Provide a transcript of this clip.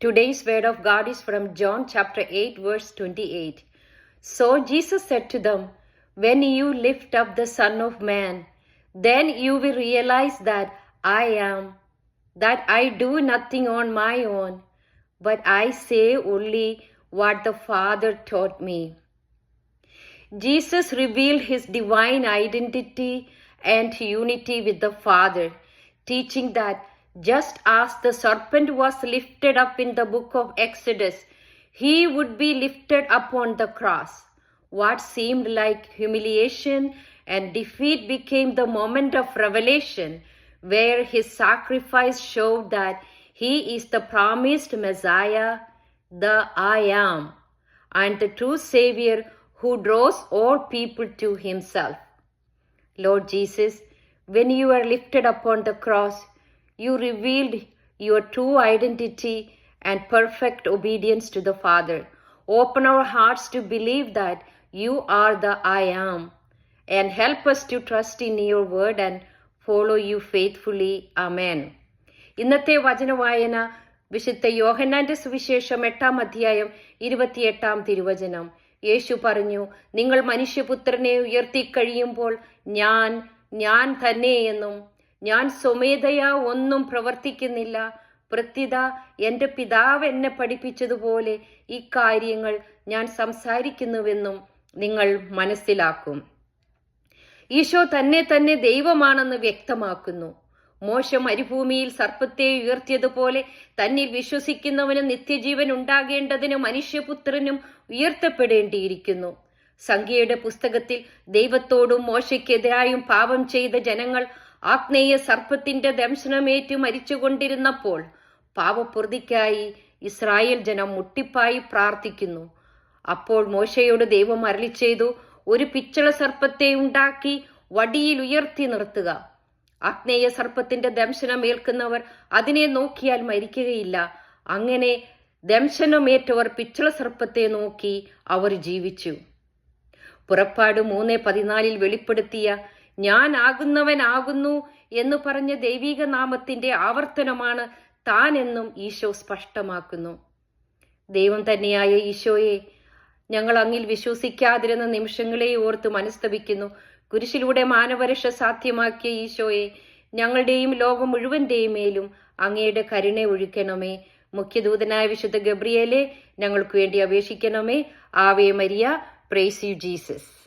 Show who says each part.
Speaker 1: Today's word of God is from John chapter 8, verse 28. So Jesus said to them, "When you lift up the Son of Man, then you will realize that I do nothing on my own, but I say only what the Father taught me." Jesus revealed his divine identity and unity with the Father, teaching that just as the serpent was lifted up in the book of Exodus, he would be lifted up on the cross. What seemed like humiliation and defeat became the moment of revelation, where his sacrifice showed that he is the promised Messiah, the I Am, and the true Savior who draws all people to himself. Lord Jesus, when you were lifted upon the cross, you revealed your true identity and perfect obedience to the Father. Open our hearts to believe that you are the I Am, and help us to trust in your word and follow you faithfully. Amen. ഇന്നത്തെ വചനവായന വിശുദ്ധ യോഹന്നാന്റെ സുവിശേഷം 8-ാം അധ്യായം 28-ാം തിരുവചനം. യേശു പറഞ്ഞു, "നിങ്ങൾ മനുഷ്യപുത്രനെ ഉയർത്തിക്കഴിയുമ്പോൾ ഞാൻ തന്നെയെന്നും ഞാൻ സ്വമേധയാ ഒന്നും പ്രവർത്തിക്കുന്നില്ല. പ്രത്യുത എൻ്റെ പിതാവ് എന്നെ പഠിപ്പിച്ചതുപോലെ ഇക്കാര്യങ്ങൾ ഞാൻ സംസാരിക്കുന്നുവെന്നും നിങ്ങൾ മനസ്സിലാക്കും." ഈശോ തന്നെ ദൈവമാണെന്ന് വ്യക്തമാക്കുന്നു. മോശ മരുഭൂമിയിൽ സർപ്പത്തെ ഉയർത്തിയതുപോലെ തന്നിൽ വിശ്വസിക്കുന്നവന് നിത്യജീവൻ ഉണ്ടാകേണ്ടതിന് മനുഷ്യപുത്രനും ഉയർത്തപ്പെടേണ്ടിയിരിക്കുന്നു. സംഖ്യയുടെ പുസ്തകത്തിൽ ദൈവത്തോടും മോശയ്ക്കെതിരായും പാപം ചെയ്ത ജനങ്ങൾ ആഗ്നേയ സർപ്പത്തിന്റെ ദംശനമേറ്റ് മരിച്ചുകൊണ്ടിരുന്നപ്പോൾ പാപപ്രതിക്കായി ഇസ്രായേൽ ജനം മുട്ടിപ്പായി പ്രാർത്ഥിക്കുന്നു. അപ്പോൾ മോശയോട് ദൈവം അരുളിച്ചെയ്തു, "ഒരു പിച്ചള സർപ്പത്തെ ഉണ്ടാക്കി വടിയിൽ ഉയർത്തി നിർത്തുക. ആഗ്നേയ സർപ്പത്തിന്റെ ദംശനമേൽക്കുന്നവർ അതിനെ നോക്കിയാൽ മരിക്കുകയില്ല." അങ്ങനെ ദംശനമേറ്റവർ പിച്ചള സർപ്പത്തെ നോക്കി അവർ ജീവിച്ചു. പുറപ്പാട് 3:14 വെളിപ്പെടുത്തിയ "ഞാൻ ആകുന്നവനാകുന്നു" എന്ന് പറഞ്ഞ ദൈവിക നാമത്തിന്റെ ആവർത്തനമാണ് താൻ എന്നും ഈശോ സ്പഷ്ടമാക്കുന്നു. ദൈവം തന്നെയായ ഈശോയെ, ഞങ്ങൾ അങ്ങിൽ വിശ്വസിക്കാതിരുന്ന നിമിഷങ്ങളെ ഓർത്ത് മനസ്തപിക്കുന്നു. കുരിശിലൂടെ മാനവരക്ഷ സാധ്യമാക്കിയ ഈശോയെ, ഞങ്ങളുടെയും ലോകം മുഴുവന്റെയും മേലും അങ്ങയുടെ കരുണ ഒഴുക്കണമേ. മുഖ്യദൂതനായ വിശുദ്ധ ഗബ്രിയേലെ, ഞങ്ങൾക്ക് വേണ്ടി അപേക്ഷിക്കണമേ. Ave Maria. Praise you Jesus.